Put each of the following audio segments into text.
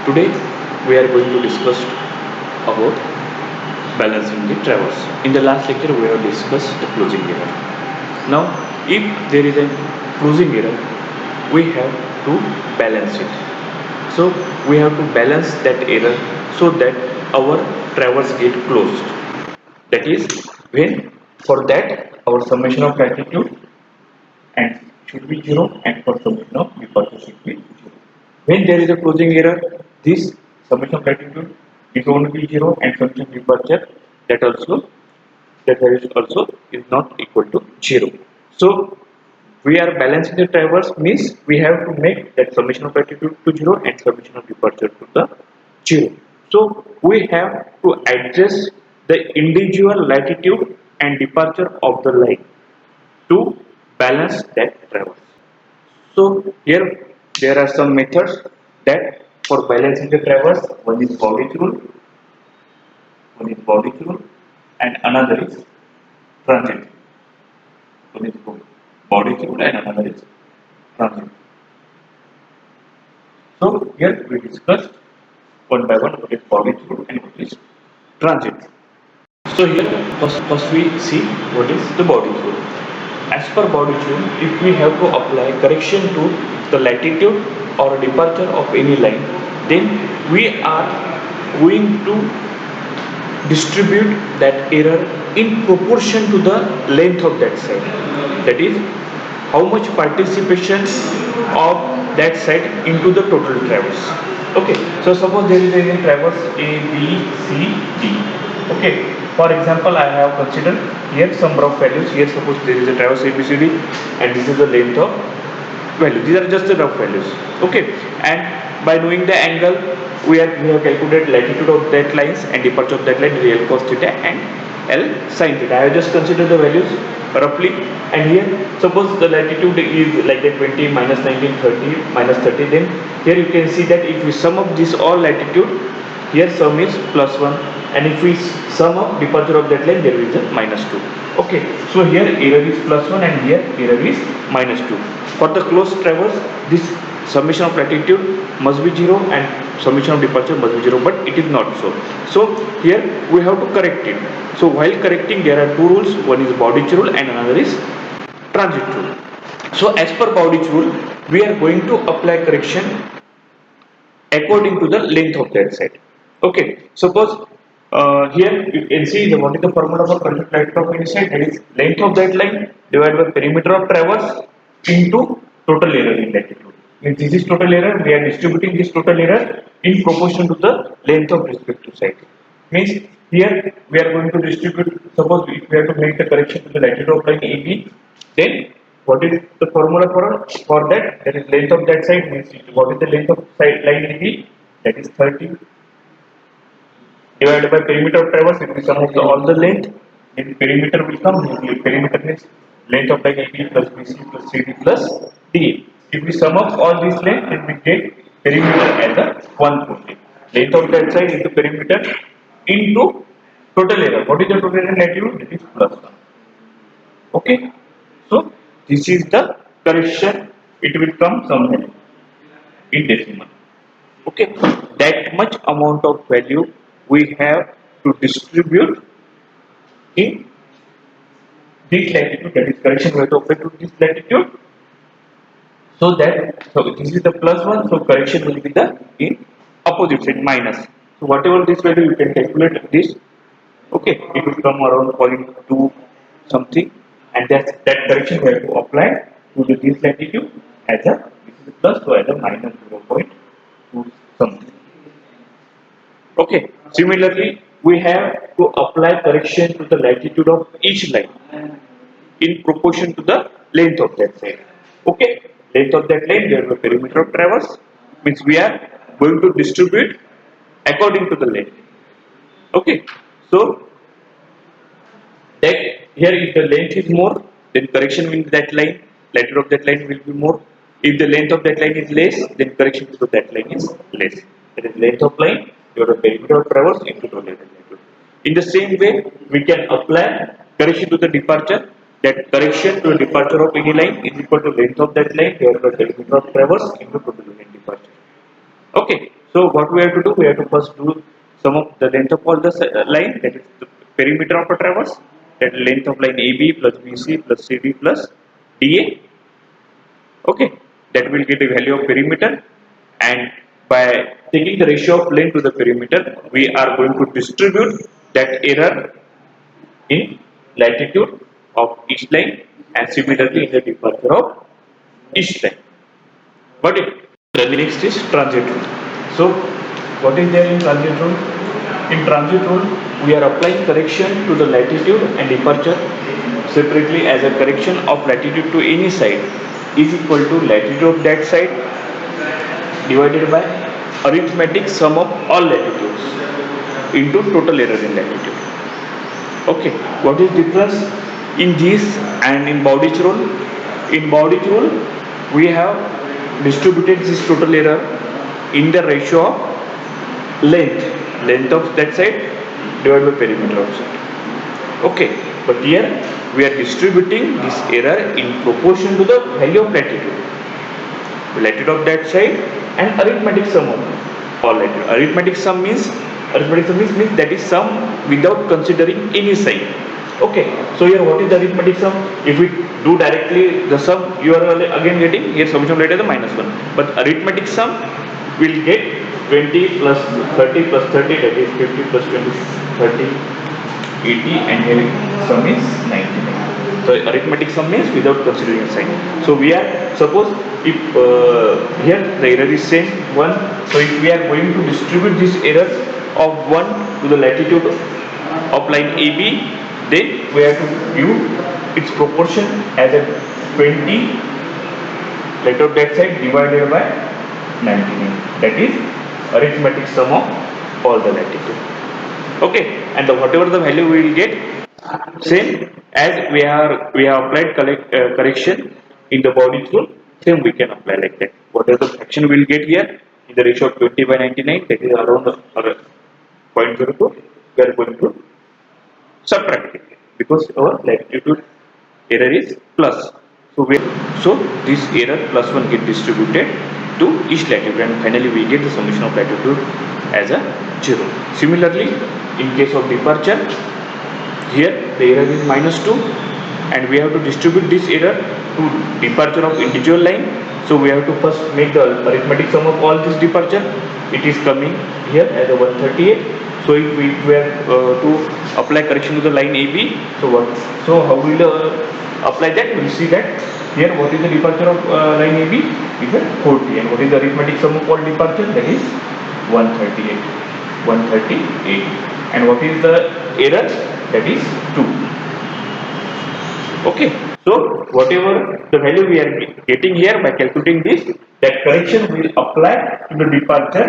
Today we are going to discuss about balancing the traverse. In the last lecture we have discussed the closing error. Now if there is a closing error, we have to balance it. So we have to balance that error so that our traverse get closed. That is when for that our summation of latitude and should be 0 and for summation of departure should be 0. When there is a closing error, this summation of latitude is going to be 0 and summation of departure that also that value also is not equal to 0. So we are balancing the traverse means we have to make that summation of latitude to 0 and summation of departure to the 0. So we have to adjust the individual latitude and departure of the line to balance that traverse. So here there are some methods that for balancing the traverse. One is Bowditch rule, and another is transit. One is Bowditch rule and another is transit. So here we discussed one by one what is Bowditch rule and what is transit. So here first we see what is the Bowditch rule. As per Bowditch rule, if we have to apply correction to the latitude or departure of any line, then we are going to distribute that error in proportion to the length of that side. That is, how much participation of that side into the total traverse. Okay, so suppose there is a traverse A, B, C, D. Okay, for example, I have considered here some rough values. Here, suppose there is a traverse A, B, C, D, and this is the length of value. These are just the rough values. Okay, and by knowing the angle, we have calculated latitude of that lines and departure of that line, real cos theta and L sin theta. I have just considered the values roughly, and here suppose the latitude is like the 20 minus 19 30 minus 30. Then here you can see that if we sum up this all latitude, here sum is +1, and if we sum up departure of that line, there is a -2. Okay, so here error is +1 and here error is -2. For the closed traverse, this summation of latitude must be 0 and summation of departure must be 0, but it is not so. So here we have to correct it. So while correcting, there are two rules. One is Bowditch rule and another is transit rule. So as per Bowditch rule, we are going to apply correction according to the length of that side. Okay, suppose here you can see what is the formula for correction latitude of any side. That is length of that line divided by perimeter of traverse into total error in latitude. If this is total error, we are distributing this total error in proportion to the length of respective side. Means here we are going to distribute. Suppose if we have to make the correction to the latitude of line AB, then what is the formula for that? That is length of that side. Means what is the length of side line AB? That is 30 divided by perimeter of traverse. If we sum up all the length, then perimeter will come. Perimeter means length of line AB plus BC plus CD plus DA. If we sum up all these length, then we get perimeter as a 140. Length of that side into perimeter into total error. What is the total error latitude? That is +1. Okay, so this is the correction. It will come somewhere in decimal. Okay, that much amount of value we have to distribute in this latitude. That is correction we have to apply to this latitude. So this is the +1. So correction will be the in opposite side minus. So whatever this value, you can calculate this. Okay, it will come around 0.2 something, and that correction we have to apply to this latitude as a, this is a plus, so as a -0.2 something. Okay, similarly we have to apply correction to the latitude of each line in proportion to the length of that side. Okay, length of that line, there is a perimeter of traverse, means we are going to distribute according to the length. Okay, so that here if the length is more, then correction in that line, latitude of that line will be more. If the length of that line is less, then correction to that line is less. That is length of line, your perimeter of traverse into total latitude. In the same way, we can apply correction to the departure. That correction to the departure of any line is equal to length of that line divided by perimeter of traverse into total line departure. Okay, So what we have to do, we have to first do sum of the length of all the line, that is the perimeter of a traverse, that length of line AB plus BC plus CD plus DA. Okay, that will get the value of perimeter, and by taking the ratio of length to the perimeter, we are going to distribute that error in latitude of each line and similarly in the departure of each line. But the next is transit rule. So what is there in transit rule? In transit rule, we are applying correction to the latitude and departure separately, as a correction of latitude to any side is equal to latitude of that side divided by arithmetic sum of all latitudes into total error in latitude. Okay, what is difference in this and in Bowditch rule? In Bowditch rule, we have distributed this total error in the ratio of length of that side divided by perimeter of side. Okay, but here we are distributing this error in proportion to the value of latitude of that side and arithmetic sum of all latitude. Arithmetic sum means that is sum without considering any sign. Okay, so here what is the arithmetic sum? If we do directly the sum, you are again getting here summation of latitude is -1, but arithmetic sum will get 20 plus 30 plus 30, that is 50 plus 20 30 80, and here sum is 99. So arithmetic sum means without considering a sign. So we are, suppose if here the error is same 1, so if we are going to distribute this error of 1 to the latitude of line AB, then we have to give its proportion as a 20 latitude of that side divided by 99. That is arithmetic sum of all the latitude. Okay, and whatever the value we will get, same as we have applied correction in the Bowditch rule, same we can apply like that. Whatever the fraction we will get here in the ratio of 20 by 99, that is around 0.02, we are going to subtract it because our latitude error is plus. So this error plus 1 get distributed to each latitude, and finally we get the summation of latitude as a 0. Similarly, in case of departure, here the error is -2, and we have to distribute this error to departure of individual line. So we have to first make the arithmetic sum of all this departure. It is coming here as a 138. So if we were to apply correction to the line AB, so how will apply that? We will see that here what is the departure of line AB is a 40, and what is the arithmetic sum of all departure? That is 138, and what is the error? That is 2. Okay, so whatever the value we are getting here by calculating this, that correction will apply to the departure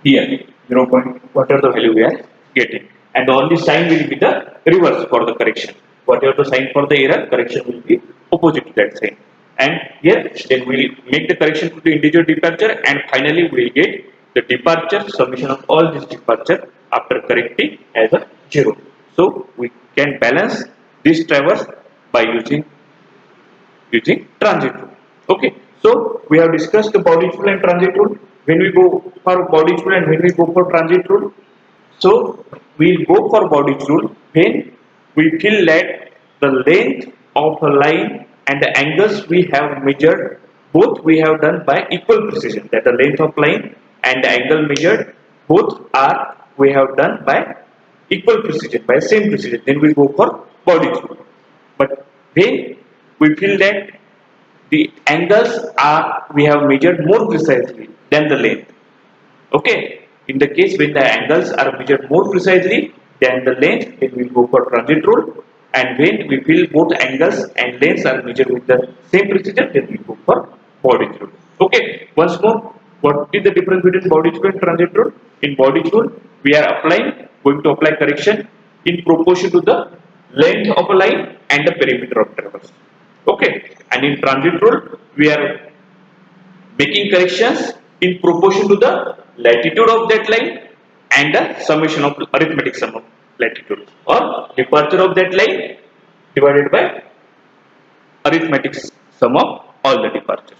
here 0. Whatever the value we are getting, and the only sign will be the reverse for the correction. Whatever the sign for the error, correction will be opposite to that sign. And here then we will make the correction to the individual departure, and finally we will get the departure summation of all this departure after correcting as a 0. So we can balance this traverse by using transit rule. Okay, so we have discussed the Bowditch rule and transit rule. When we go for Bowditch rule and when we go for transit rule, so we will go for Bowditch rule when we feel that the length of a line and the angles we have measured, both we have done by equal precision, that the length of line and the angle measured both are we have done by equal precision, by same precision, then we go for Bowditch rule. But when we feel that the angles are we have measured more precisely than the length, okay, in the case when the angles are measured more precisely than the length, then we go for transit rule, and when we feel both angles and lengths are measured with the same precision, then we go for Bowditch rule. Okay, once more, what is the difference between Bowditch rule and transit rule? In Bowditch rule, we are going to apply correction in proportion to the length of a line and the perimeter of traverse. Okay, and in transit rule, we are making corrections in proportion to the latitude of that line and the summation of arithmetic sum of latitude, or departure of that line divided by arithmetic sum of all the departures.